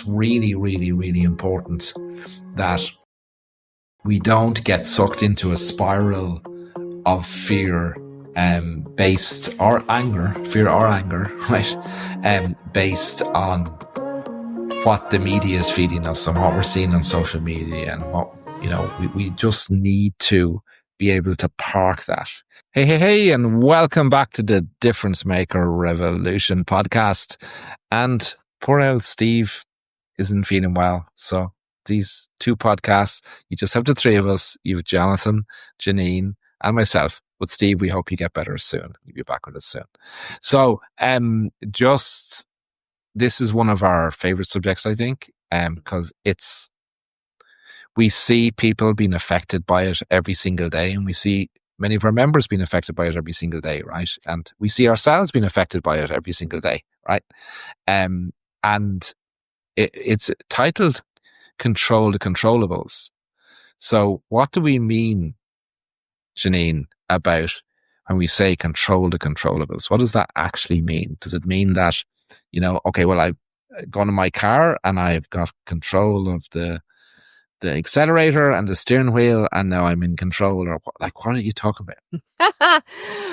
it's really, really, really important that we don't get sucked into a spiral of fear based or anger, right? Based on what the media is feeding us and what we're seeing on social media, and what, we just need to be able to park that. Hey, and welcome back to the Difference Maker Revolution podcast. And poor old Steve isn't feeling well. So these two podcasts, you just have the three of us. You have Jonathan, Jeanine, and myself. But Steve, we hope you get better soon. You'll be back with us soon. So this is one of our favorite subjects, I think, because we see people being affected by it every single day, and we see many of our members being affected by it every single day, right? And we see ourselves being affected by it every single day, right? And it's titled Control the Controllables. So what do we mean, Jeanine, about when we say control the controllables? What does that actually mean? Does it mean that, okay, well, I've gone in my car and I've got control of the accelerator and the steering wheel, and now I'm in control? Or what are you talking about?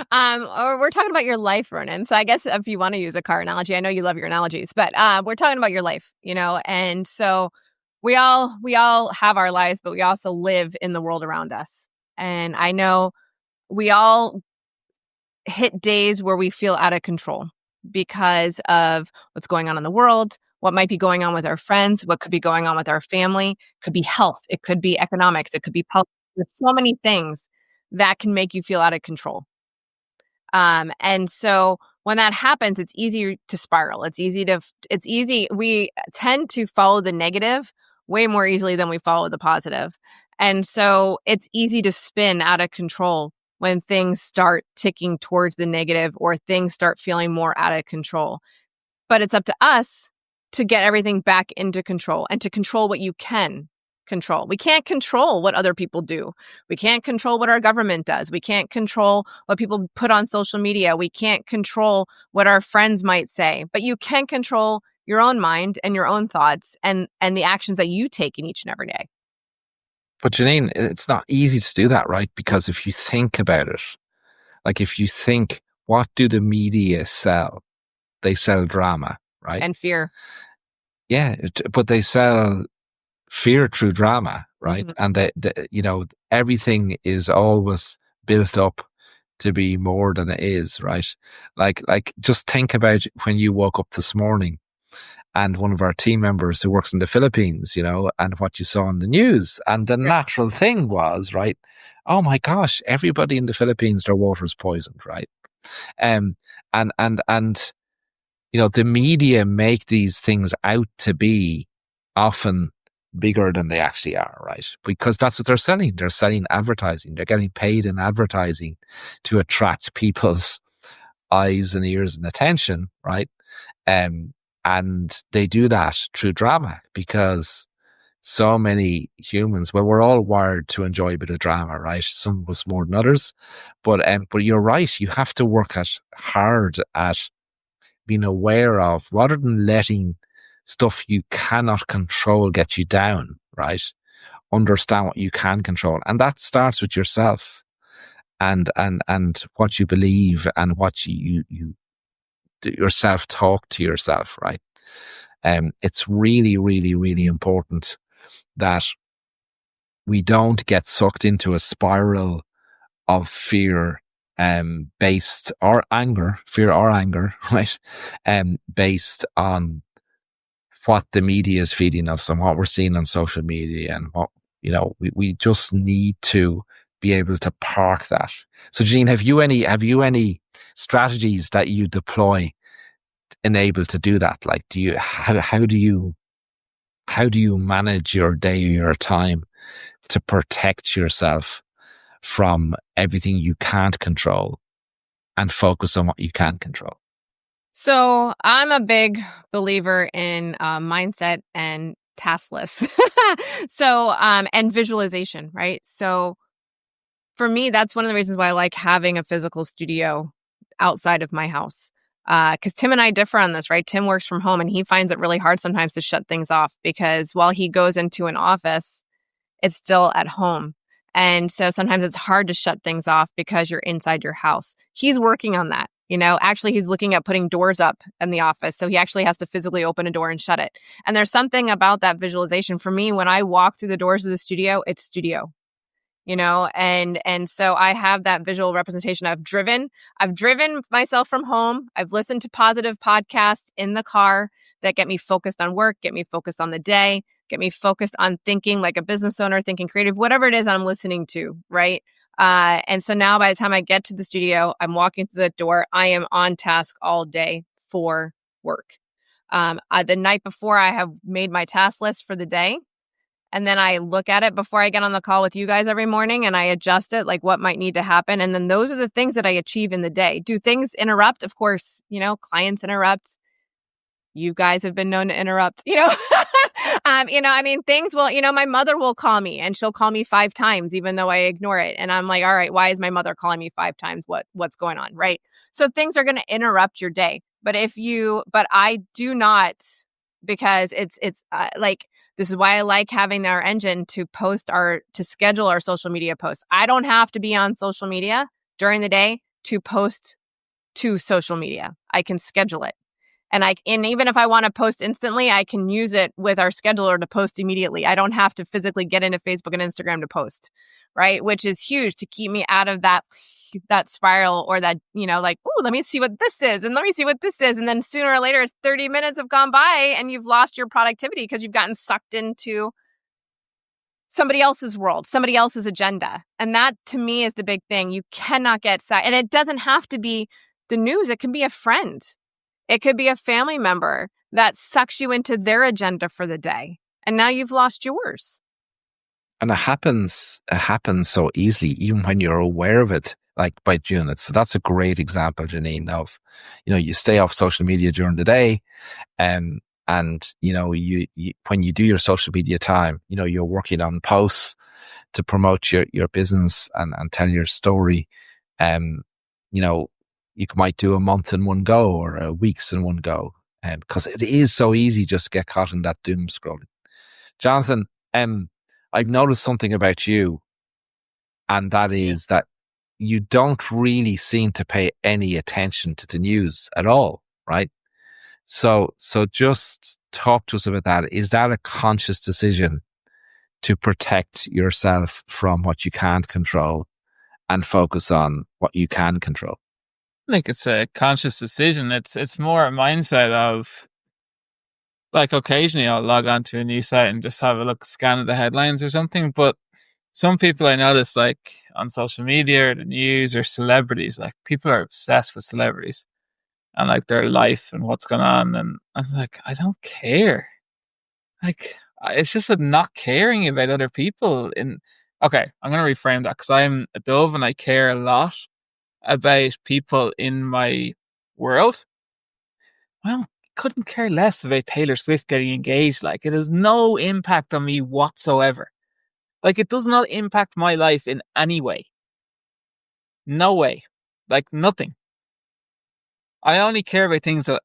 Or we're talking about your life, Ronan. So I guess if you want to use a car analogy, I know you love your analogies, but we're talking about your life, and so we all have our lives, but we also live in the world around us. And I know we all hit days where we feel out of control because of what's going on in the world, what might be going on with our friends, what could be going on with our family. It could be health, it could be economics, it could be politics. There's so many things that can make you feel out of control. And so when that happens, it's easy to spiral. We tend to follow the negative way more easily than we follow the positive. And so it's easy to spin out of control when things start ticking towards the negative or things start feeling more out of control. But it's up to us to get everything back into control and to control what you can control. We can't control what other people do. We can't control what our government does. We can't control what people put on social media. We can't control what our friends might say. But you can control your own mind and your own thoughts and the actions that you take in each and every day. But Jeanine, it's not easy to do that, right? Because if you think about it, what do the media sell? They sell drama, right? And fear. Yeah, but they sell fear through drama, right? Mm-hmm. And everything is always built up to be more than it is, right? Like just think about when you woke up this morning and one of our team members who works in the Philippines, and what you saw on the news. And the natural thing was, right, oh my gosh, everybody in the Philippines, their water is poisoned, right? And the media make these things out to be often bigger than they actually are, right? Because that's what they're selling. They're selling advertising. They're getting paid in advertising to attract people's eyes and ears and attention, right? And they do that through drama, because so many humans, well, we're all wired to enjoy a bit of drama, right? Some of us more than others. But you're right. You have to work hard at being aware of, rather than letting stuff you cannot control get you down, right? Understand what you can control. And that starts with yourself and what you believe and what you yourself talk to yourself, right? It's really, really, really important that we don't get sucked into a spiral of fear based or anger, right? Based on what the media is feeding us and what we're seeing on social media, and what, we just need to be able to park that. So Jeanine, have you any strategies that you deploy enable to do that? Like, how do you manage your day or your time to protect yourself from everything you can't control and focus on what you can control? So I'm a big believer in mindset and task lists. And visualization, right? So for me, that's one of the reasons why I like having a physical studio outside of my house. Because Tim and I differ on this, right? Tim works from home and he finds it really hard sometimes to shut things off because while he goes into an office, it's still at home. And so sometimes it's hard to shut things off because you're inside your house. He's working on that. Actually, he's looking at putting doors up in the office. So he actually has to physically open a door and shut it. And there's something about that visualization for me. When I walk through the doors of the studio, it's studio. And so I have that visual representation. I've driven myself from home. I've listened to positive podcasts in the car that get me focused on work, get me focused on the day, get me focused on thinking like a business owner, thinking creative, whatever it is I'm listening to, right? And so now by the time I get to the studio, I'm walking through the door, I am on task all day for work. The night before, I have made my task list for the day. And then I look at it before I get on the call with you guys every morning and I adjust it, like what might need to happen. And then those are the things that I achieve in the day. Do things interrupt? Of course, clients interrupt. You guys have been known to interrupt, things will, my mother will call me and she'll call me 5 times, even though I ignore it. And I'm like, all right, why is my mother calling me 5 times? What's going on? Right. So things are going to interrupt your day. But I do not, because it's like, this is why I like having our engine to schedule our social media posts. I don't have to be on social media during the day to post to social media. I can schedule it. And even if I want to post instantly, I can use it with our scheduler to post immediately. I don't have to physically get into Facebook and Instagram to post, right? Which is huge to keep me out of that spiral or that, like, oh, let me see what this is and let me see what this is. And then sooner or later, 30 minutes have gone by and you've lost your productivity because you've gotten sucked into somebody else's world, somebody else's agenda. And that to me is the big thing. You cannot get sucked. And it doesn't have to be the news. It can be a friend. It could be a family member that sucks you into their agenda for the day. And now you've lost yours. And it happens so easily, even when you're aware of it, like by doing it. So that's a great example, Jeanine, of, you stay off social media during the day. And you when you do your social media time, you're working on posts to promote your business and tell your story. You might do a month in one go or a weeks in one go. Because it is so easy just to get caught in that doom scrolling. Jonathan, I've noticed something about you, and that is that you don't really seem to pay any attention to the news at all, right? So just talk to us about that. Is that a conscious decision to protect yourself from what you can't control and focus on what you can control? I think it's a conscious decision. It's more a mindset of, like, occasionally I'll log on to a news site and just have a look, scan of the headlines or something. But some people I notice, like on social media or the news or celebrities, like people are obsessed with celebrities and like their life and what's going on. And I'm like, I don't care. Like, it's just a not caring about other people. Okay, I'm going to reframe that because I'm a dove and I care a lot about people in my world. Well, couldn't care less about Taylor Swift getting engaged. Like, it has no impact on me whatsoever. Like, it does not impact my life in any way. No way. Like, nothing. I only care about things that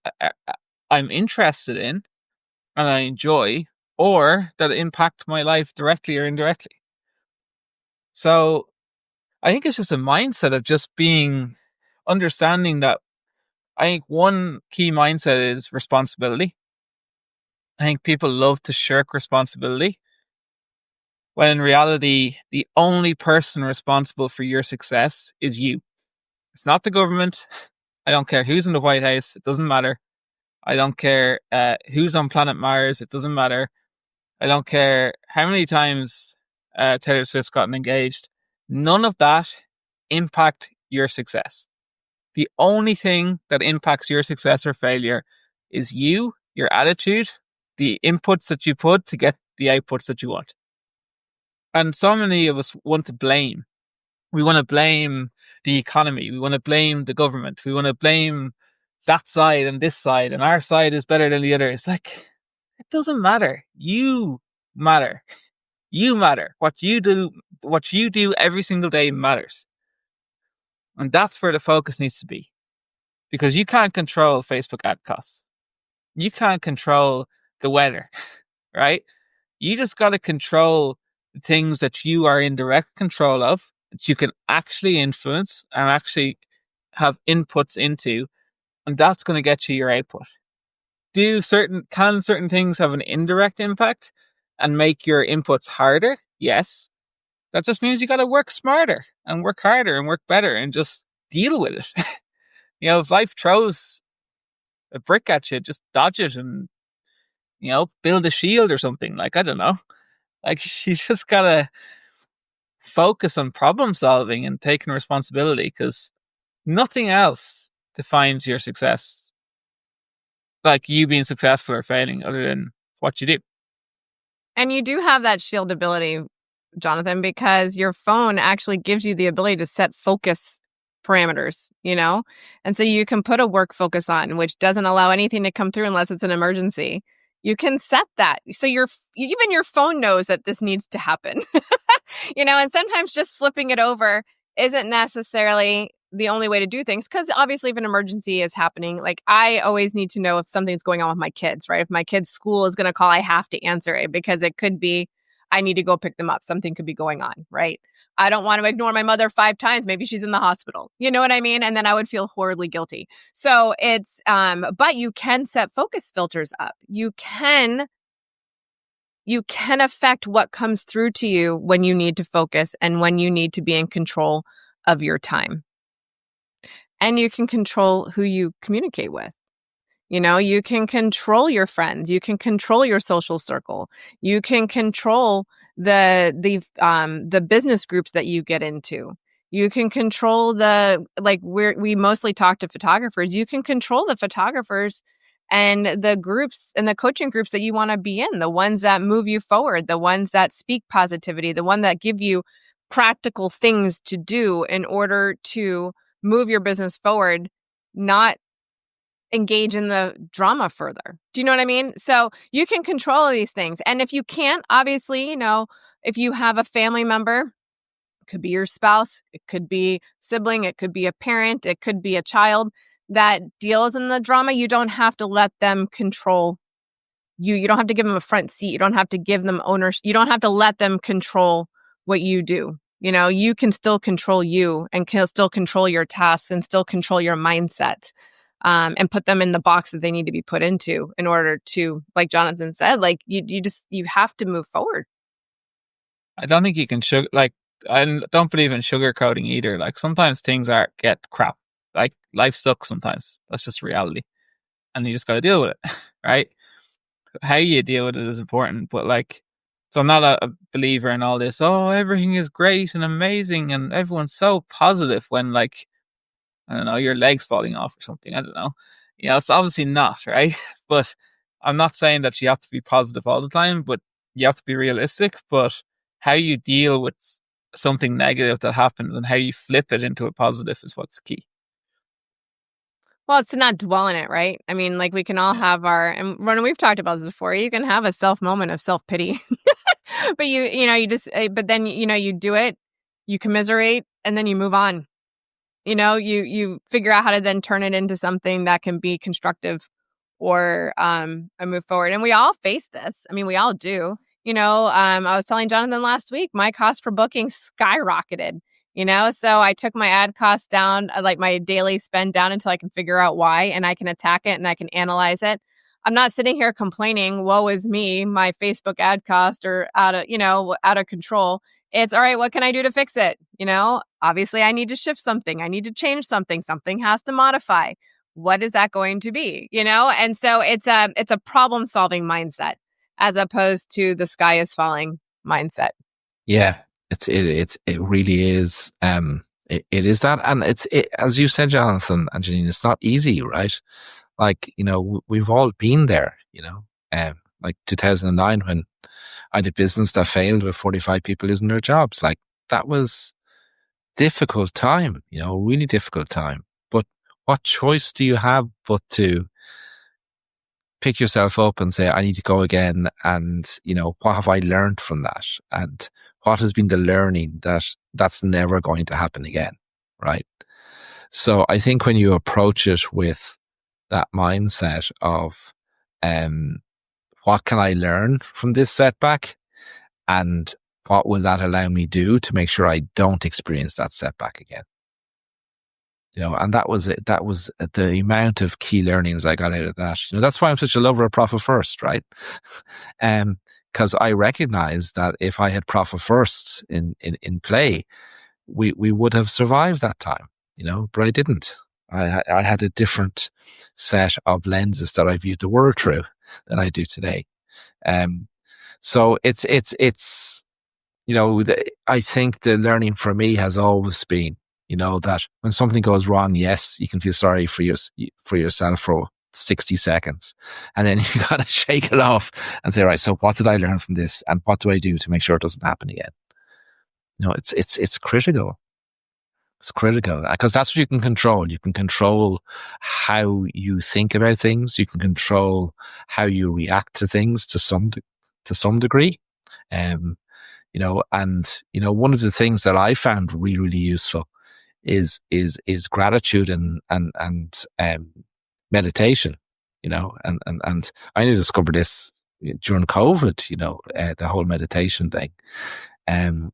I'm interested in and I enjoy, or that impact my life directly or indirectly. So I think it's just a mindset of just understanding that. I think one key mindset is responsibility. I think people love to shirk responsibility, when in reality, the only person responsible for your success is you. It's not the government. I don't care who's in the White House. It doesn't matter. I don't care who's on planet Mars. It doesn't matter. I don't care how many times Taylor Swift's gotten engaged. None of that impact your success. The only thing that impacts your success or failure is you, your attitude, the inputs that you put to get the outputs that you want. And so many of us want to blame. We want to blame the economy. We want to blame the government. We want to blame that side and this side, and our side is better than the other. It's like, it doesn't matter. You matter. You matter. What you do every single day matters. And that's where the focus needs to be. because you can't control Facebook ad costs. You can't control the weather, right? You just got to control the things that you are in direct control of, that you can actually influence and actually have inputs into, and that's going to get you your output. Can certain things have an indirect impact and make your inputs harder? Yes. That just means you got to work smarter and work harder and work better and just deal with it. If life throws a brick at you, just dodge it and, build a shield or something. Like, I don't know. Like, you just got to focus on problem solving and taking responsibility, because nothing else defines your success. Like you being successful or failing, other than what you do. And you do have that shield ability, Jonathan, because your phone actually gives you the ability to set focus parameters, and so you can put a work focus on, which doesn't allow anything to come through unless it's an emergency. You can set that. So even your phone knows that this needs to happen, and sometimes just flipping it over isn't necessarily the only way to do things, because obviously if an emergency is happening, like I always need to know if something's going on with my kids, right? If my kid's school is going to call, I have to answer it, because it could be I need to go pick them up. Something could be going on, right? I don't want to ignore my mother 5 times. Maybe she's in the hospital. You know what I mean? And then I would feel horribly guilty. So it's, but you can set focus filters up. You can affect what comes through to you when you need to focus and when you need to be in control of your time. And you can control who you communicate with. You can control your friends. You can control your social circle. You can control the business groups that you get into. You can control we mostly talk to photographers. You can control the photographers and the groups and the coaching groups that you want to be in, the ones that move you forward, the ones that speak positivity, the one that give you practical things to do in order to move your business forward, not engage in the drama further. Do you know what I mean? So you can control these things. And if you can't, obviously, if you have a family member, it could be your spouse, it could be sibling, it could be a parent, it could be a child that deals in the drama, you don't have to let them control you. You don't have to give them a front seat. You don't have to give them ownership. You don't have to let them control what you do. You can still control you and can still control your tasks and still control your mindset, and put them in the box that they need to be put into in order to, like Jonathan said, like you have to move forward. I don't think you can I don't believe in sugarcoating either. Like sometimes things get crap. Like life sucks sometimes. That's just reality. And you just got to deal with it, right? How you deal with it is important. But so I'm not a believer in all this, oh, everything is great and amazing and everyone's so positive when I don't know, your leg's falling off or something. I don't know. It's obviously not, right? But I'm not saying that you have to be positive all the time, but you have to be realistic. But how you deal with something negative that happens and how you flip it into a positive is what's key. Well, it's to not dwell in it, right? I mean, we can all have and Ronan, we've talked about this before. You can have a moment of self-pity, but but then, you do it, you commiserate, and then you move on. You figure out how to then turn it into something that can be constructive or move forward. And we all face this. I mean, we all do. I was telling Jonathan last week, my cost per booking skyrocketed. So I took my ad costs down, like my daily spend down, until I can figure out why, and I can attack it and I can analyze it. I'm not sitting here complaining, woe is me, my Facebook ad costs are out of control. It's all right, what can I do to fix it? Obviously I need to shift something. I need to change something. Something has to modify. What is that going to be? And so it's a problem solving mindset as opposed to the sky is falling mindset. Yeah. It really is. It is that, and as you said, Jonathan and Jeanine, it's not easy, right? We've all been there. Like 2009 when I did business that failed with 45 people losing their jobs. Like that was difficult time. Really difficult time. But what choice do you have but to pick yourself up and say, I need to go again, and what have I learned from that, and what has been the learning that's never going to happen again, right? So I think when you approach it with that mindset of, what can I learn from this setback, and what will that allow me do to make sure I don't experience that setback again? And that was it. That was the amount of key learnings I got out of that. That's why I'm such a lover of Profit First, right? Because I recognize that if I had Profit First in play, we would have survived that time, but I didn't. I had a different set of lenses that I viewed the world through than I do today. So it's I think the learning for me has always been, that when something goes wrong, yes, you can feel sorry for yourself for 60 seconds. And then you got to shake it off and say, right, so what did I learn from this? And what do I do to make sure it doesn't happen again? It's critical. It's critical because that's what you can control. You can control how you think about things. You can control how you react to things to some degree. And one of the things that I found really, really useful is gratitude and meditation, and I only discovered this during COVID, the whole meditation thing. And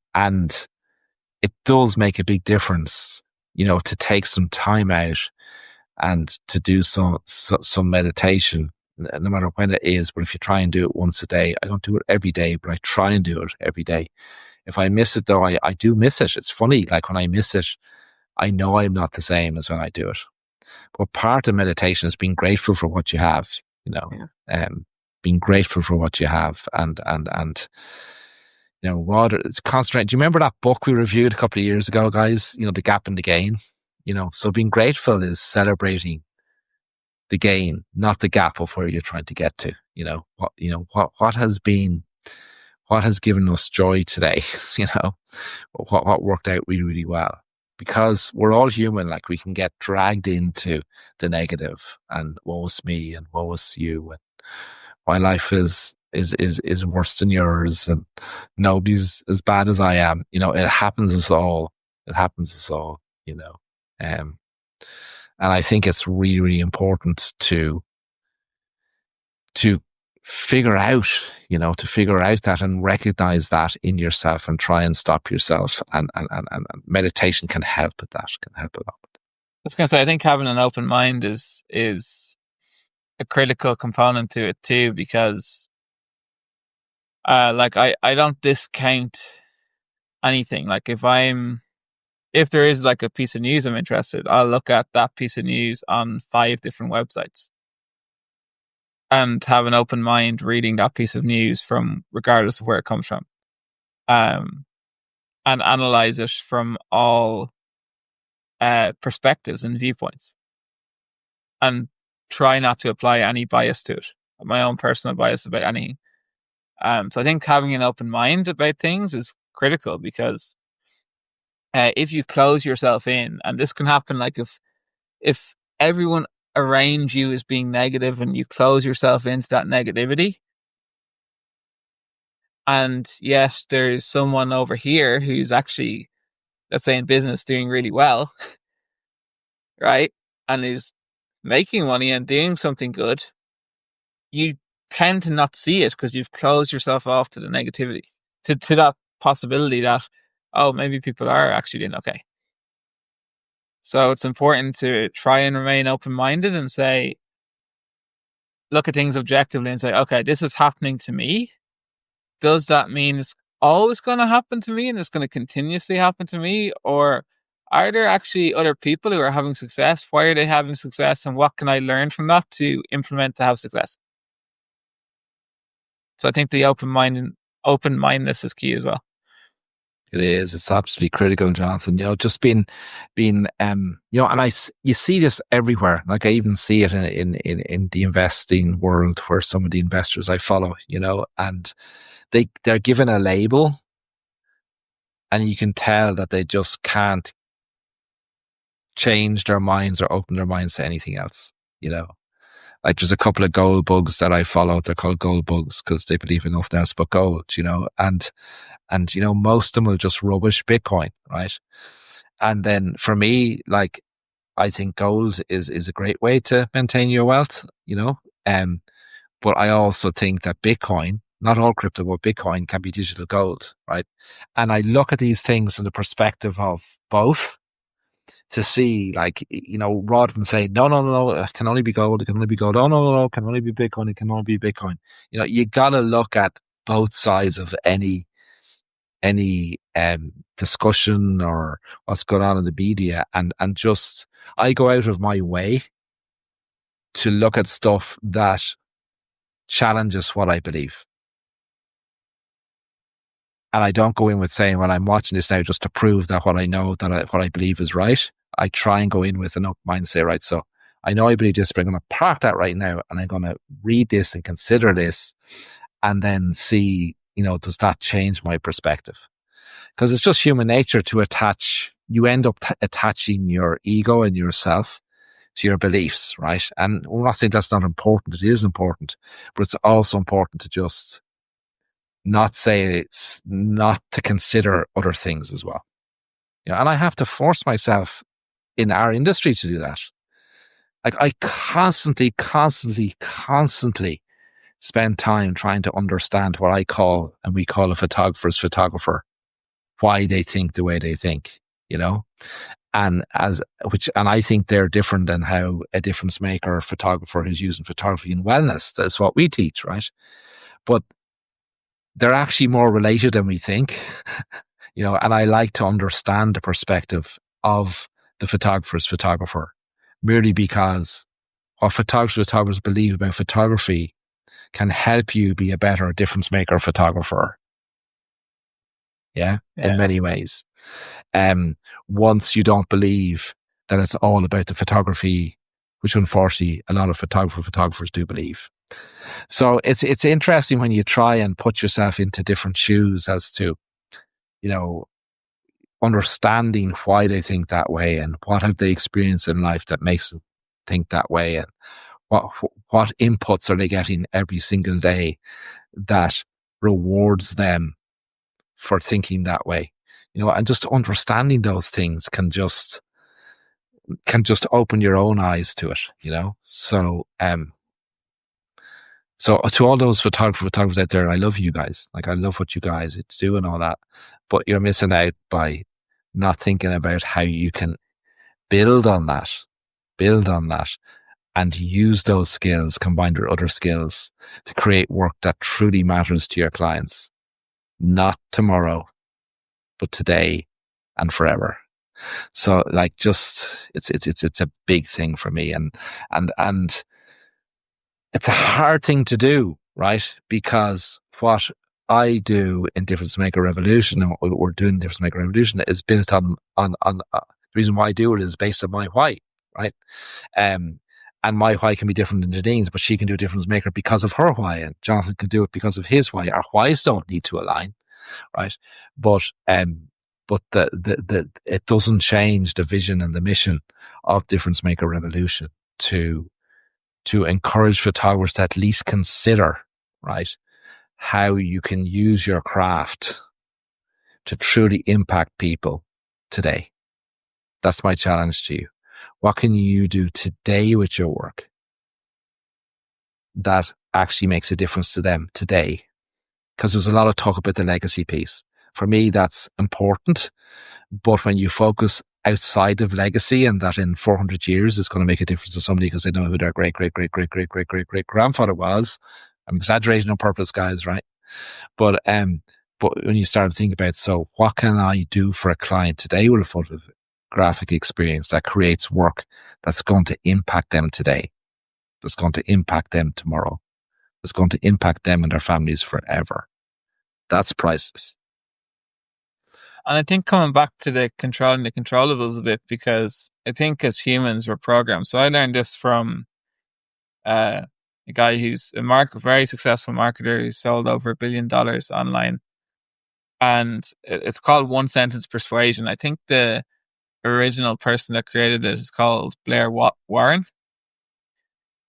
it does make a big difference, to take some time out and to do some meditation, no matter when it is. But if you try and do it once a day, I don't do it every day, but I try and do it every day. If I miss it though, I do miss it. It's funny. Like when I miss it, I know I'm not the same as when I do it. But part of meditation is being grateful for what you have, being grateful for what you have and rather concentrate. Do you remember that book we reviewed a couple of years ago, guys? The Gap and the Gain. So being grateful is celebrating the gain, not the gap of where you're trying to get to. What has given us joy today. What worked out really, really well. Because we're all human, like we can get dragged into the negative and woe is me and woe is you, and my life is worse than yours, and nobody's as bad as I am. It happens us all. And I think it's really, really important to figure out that and recognize that in yourself and try and stop yourself. And meditation can help with that, can help a lot. I was going to say, I think having an open mind is a critical component to it too, because I don't discount anything. Like if there is like a piece of news I'm interested, I'll look at that piece of news on 5 different websites and have an open mind reading that piece of news from regardless of where it comes from, and analyze it from all perspectives and viewpoints, and try not to apply any bias to it, my own personal bias about anything. So I think having an open mind about things is critical, because if you close yourself in, and this can happen, like if everyone around you is being negative and you close yourself into that negativity, and yet there is someone over here who's actually, let's say in business, doing really well, right, and is making money and doing something good, you tend to not see it because you've closed yourself off to the negativity, to that possibility that, oh, maybe people are actually doing okay. So it's important to try and remain open-minded and say, look at things objectively and say, okay, this is happening to me. Does that mean it's always going to happen to me and it's going to continuously happen to me? Or are there actually other people who are having success? Why are they having success? And what can I learn from that to implement to have success? So I think the open-mindedness is key as well. It is. It's absolutely critical, Jonathan. Just being, and you see this everywhere. Like I even see it in the investing world, where some of the investors I follow, and they're given a label, and you can tell that they just can't change their minds or open their minds to anything else. Like there's a couple of gold bugs that I follow. They're called gold bugs because they believe in nothing else but gold. And most of them will just rubbish Bitcoin, right? And then for me, like I think gold is a great way to maintain your wealth, but I also think that Bitcoin, not all crypto, but Bitcoin can be digital gold, right? And I look at these things from the perspective of both to see, rather than say, no, it can only be gold, it can only be gold. Oh, no, it can only be Bitcoin, it can only be Bitcoin. You got to look at both sides of any discussion or what's going on in the media, and just, I go out of my way to look at stuff that challenges what I believe. And I don't go in with saying, well, I'm watching this now just to prove that what I know, what I believe is right. I try and go in with an open mind and say, right, so I know I believe this, but I'm going to park that right now and I'm going to read this and consider this and then see, does that change my perspective? Because it's just human nature to attach, you end up attaching your ego and yourself to your beliefs, right? And we're not saying that's not important. It is important, but it's also important to just not to consider other things as well. And I have to force myself in our industry to do that. Like, I constantly spend time trying to understand what I call, and we call a photographer's photographer, why they think the way they think, and I think they're different than how a difference maker or photographer who's using photography in wellness. That's what we teach, right? But they're actually more related than we think, and I like to understand the perspective of the photographer's photographer, merely because what photographers believe about photography can help you be a better difference maker photographer. Yeah, in many ways. Once you don't believe that it's all about the photography, which unfortunately a lot of photographers do believe. So it's interesting when you try and put yourself into different shoes as to, understanding why they think that way and what have they experienced in life that makes them think that way, and what inputs are they getting every single day that rewards them for thinking that way, and just understanding those things can just open your own eyes to it, So to all those photographers out there, I love you guys. Like, I love what you guys do and all that, but you're missing out by not thinking about how you can build on that and use those skills combined with other skills to create work that truly matters to your clients. Not tomorrow, but today and forever. So, like, just, it's a big thing for me, and it's a hard thing to do, right? Because what I do in Difference Maker Revolution, and what we're doing in Difference Maker Revolution, is built on the reason why I do it is based on my why, right? And my why can be different than Jeanine's, but she can do a difference maker because of her why, and Jonathan can do it because of his why. Our whys don't need to align, right? But it doesn't change the vision and the mission of Difference Maker Revolution to encourage photographers to at least consider, right, how you can use your craft to truly impact people today. That's my challenge to you. What can you do today with your work that actually makes a difference to them today? Because there's a lot of talk about the legacy piece. For me, that's important. But when you focus outside of legacy and that in 400 years is going to make a difference to somebody because they know who their great grandfather was. I'm exaggerating on purpose, guys, right? But when you start to think about, so what can I do for a client today with a photographic experience that creates work that's going to impact them today, that's going to impact them tomorrow, that's going to impact them and their families forever? That's priceless. And I think coming back to the controlling the controllables a bit, because I think as humans we're programmed. So I learned this from a guy who's a very successful marketer who's sold over $1 billion online. And it's called one sentence persuasion. I think the original person that created it is called Blair Warren.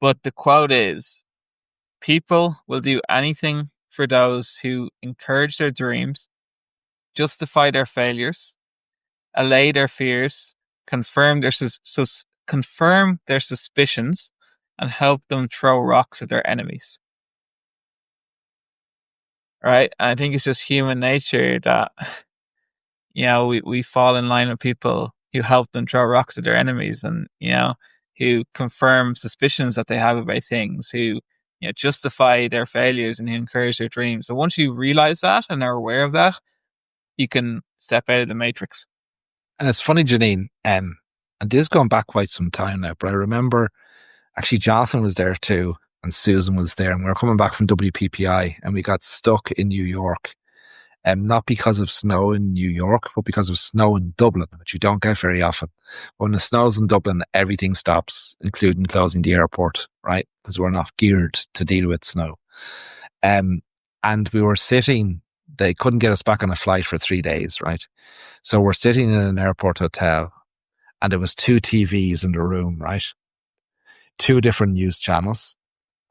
But the quote is, people will do anything for those who encourage their dreams, justify their failures, allay their fears, confirm their confirm their suspicions and help them throw rocks at their enemies. Right? And I think it's just human nature that, we fall in line with people who help them throw rocks at their enemies, and, who confirm suspicions that they have about things, who, justify their failures and who encourage their dreams. So once you realize that and are aware of that, you can step out of the matrix. And it's funny, Jeanine, and this is going back quite some time now, but I remember actually Jonathan was there too, and Susan was there, and we were coming back from WPPI, and we got stuck in New York. Not because of snow in New York, but because of snow in Dublin, which you don't get very often. When it snows in Dublin, everything stops, including closing the airport, right? Because we're not geared to deal with snow. And we were sitting, they couldn't get us back on a flight for 3 days, right? So we're sitting in an airport hotel, and there was 2 TVs in the room, right? 2 different news channels.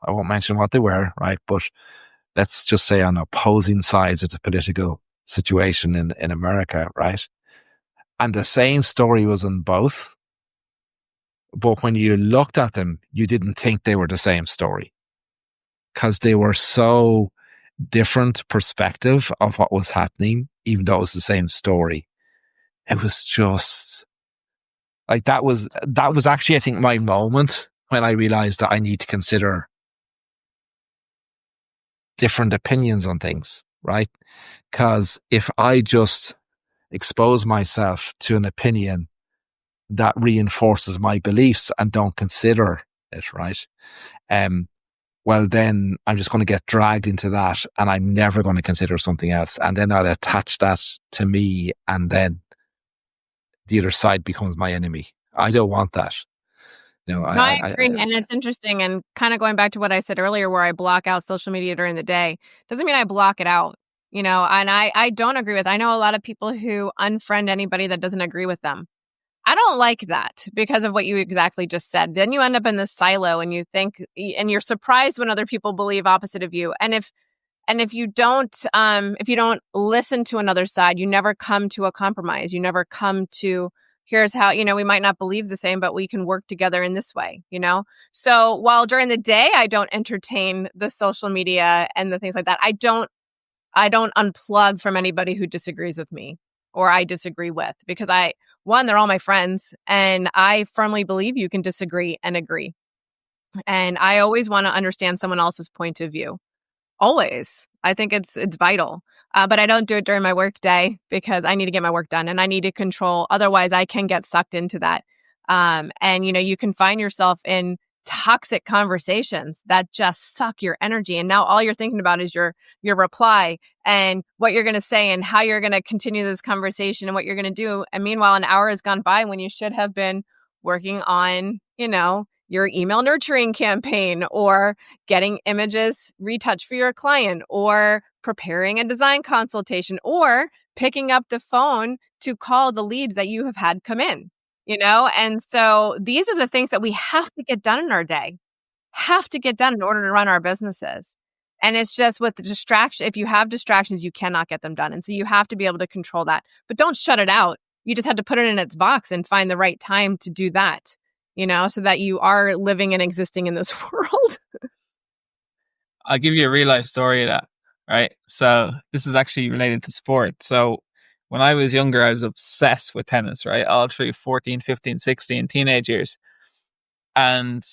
I won't mention what they were, right? But let's just say on opposing sides of the political situation in America, right? And the same story was in both. But when you looked at them, you didn't think they were the same story, because they were so different perspective of what was happening, even though it was the same story. It was just like, that was actually, I think, my moment when I realized that I need to consider different opinions on things, right? Because if I just expose myself to an opinion that reinforces my beliefs and don't consider it, right? Well, then I'm just going to get dragged into that, and I'm never going to consider something else. And then I'll attach that to me, and then the other side becomes my enemy. I don't want that. I agree. And it's interesting, and kind of going back to what I said earlier, where I block out social media during the day, doesn't mean I block it out, and I don't agree with, I know a lot of people who unfriend anybody that doesn't agree with them. I don't like that because of what you exactly just said. Then you end up in this silo, and you think, and you're surprised when other people believe opposite of you. And if you don't listen to another side, you never come to a compromise. You never come to, here's how, we might not believe the same, but we can work together in this way, So while during the day, I don't entertain the social media and the things like that, I don't unplug from anybody who disagrees with me or I disagree with, because they're all my friends, and I firmly believe you can disagree and agree. And I always want to understand someone else's point of view. Always. I think it's vital. But I don't do it during my work day, because I need to get my work done and I need to control. Otherwise, I can get sucked into that. And you can find yourself in toxic conversations that just suck your energy. And now all you're thinking about is your reply and what you're going to say and how you're going to continue this conversation and what you're going to do. And meanwhile, an hour has gone by when you should have been working on, your email nurturing campaign, or getting images retouched for your client, or preparing a design consultation, or picking up the phone to call the leads that you have had come in, And so these are the things that we have to get done in our day, have to get done in order to run our businesses. And it's just with the distraction. If you have distractions, you cannot get them done. And so you have to be able to control that, but don't shut it out. You just have to put it in its box and find the right time to do that, so that you are living and existing in this world. I'll give you a real life story of that, right? So this is actually related to sport. So when I was younger, I was obsessed with tennis, right? All through 14, 15, 16, teenage years. And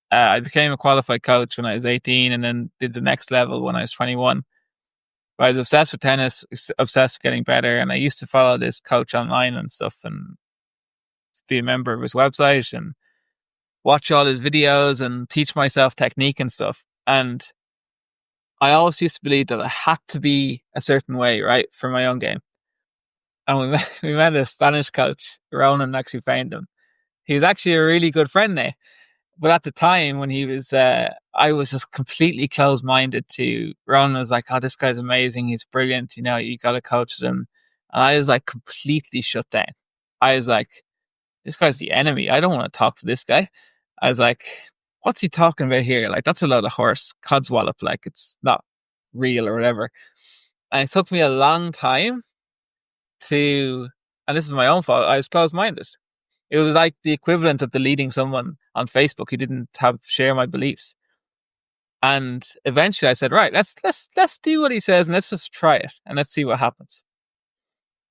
I became a qualified coach when I was 18, and then did the next level when I was 21. But I was obsessed with tennis, obsessed with getting better. And I used to follow this coach online and stuff, and be a member of his website and watch all his videos and teach myself technique and stuff. And I always used to believe that I had to be a certain way, right, for my own game. And we met a Spanish coach. Ronan actually found him. He was actually a really good friend now. But at the time when he was, I was just completely closed-minded to, Ronan was like, oh, this guy's amazing. He's brilliant. You got to coach him. And I was like completely shut down. I was like, this guy's the enemy. I don't want to talk to this guy. I was like, what's he talking about here? Like, that's a load of horse codswallop. Like, it's not real or whatever. And it took me a long time and this is my own fault, I was closed-minded. It was like the equivalent of deleting someone on Facebook who didn't share my beliefs. And eventually I said, right, let's do what he says and let's just try it and let's see what happens.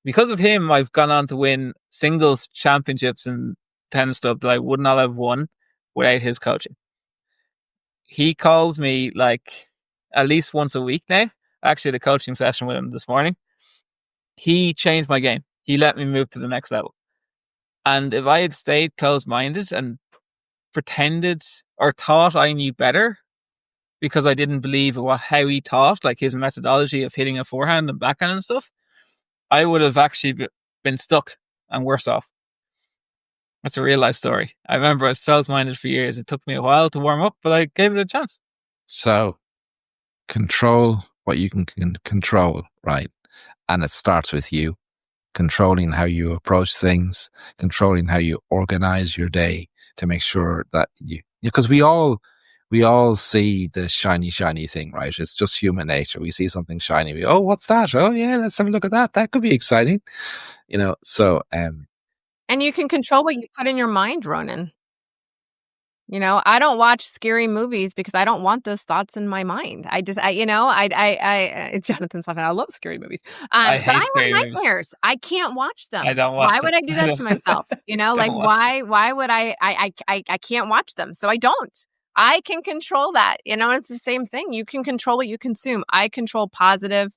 Because of him, I've gone on to win singles championships and tennis stuff that I would not have won without his coaching. He calls me like at least once a week now. Actually, the coaching session with him this morning. He changed my game. He let me move to the next level. And if I had stayed closed-minded and pretended or thought I knew better because I didn't believe how he taught, like his methodology of hitting a forehand and backhand and stuff, I would have actually been stuck and worse off. That's a real life story. I remember I was closed-minded for years. It took me a while to warm up, but I gave it a chance. So control what you can control, right? And it starts with you. Controlling how you approach things, controlling how you organize your day to make sure that because we all see the shiny thing, right? It's just human nature. We see something shiny. Oh, what's that? Oh yeah, let's have a look at that. That could be exciting. So, and you can control what you put in your mind, Ronan. I don't watch scary movies because I don't want those thoughts in my mind. Jonathan's laughing. I love scary movies. I but hate I scary have movies. nightmares. I can't watch them. I don't watch Why them. would I do that to myself? Like why would I can't watch them. So I don't. I can control that. It's the same thing. You can control what you consume. I control positive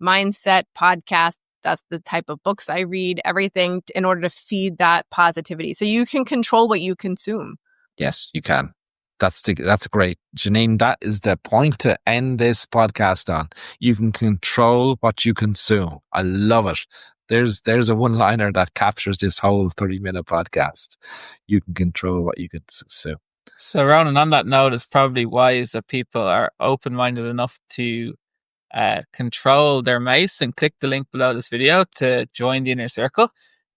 mindset podcast. That's the type of books I read, everything in order to feed that positivity. So you can control what you consume. Yes, you can. That's great. Jeanine, that is the point to end this podcast on. You can control what you consume. I love it. There's a one-liner that captures this whole 30-minute podcast. You can control what you consume. So, Ronan, on that note, it's probably wise that people are open-minded enough to control their mouse and click the link below this video to join the inner circle.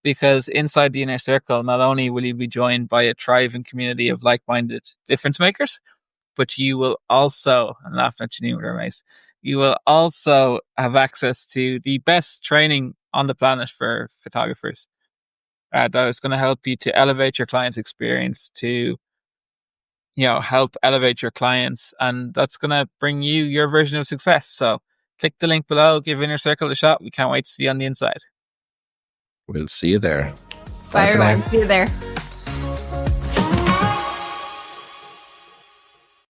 Because inside the inner circle, not only will you be joined by a thriving community of like-minded difference makers, but you will also, I'm laughing at Jeanine with her mouse, you will also have access to the best training on the planet for photographers. That is going to help you to elevate your client's experience, to help elevate your clients, and that's going to bring you your version of success. So click the link below, give Inner Circle a shot. We can't wait to see you on the inside. We'll see you there. Bye everyone. See you there.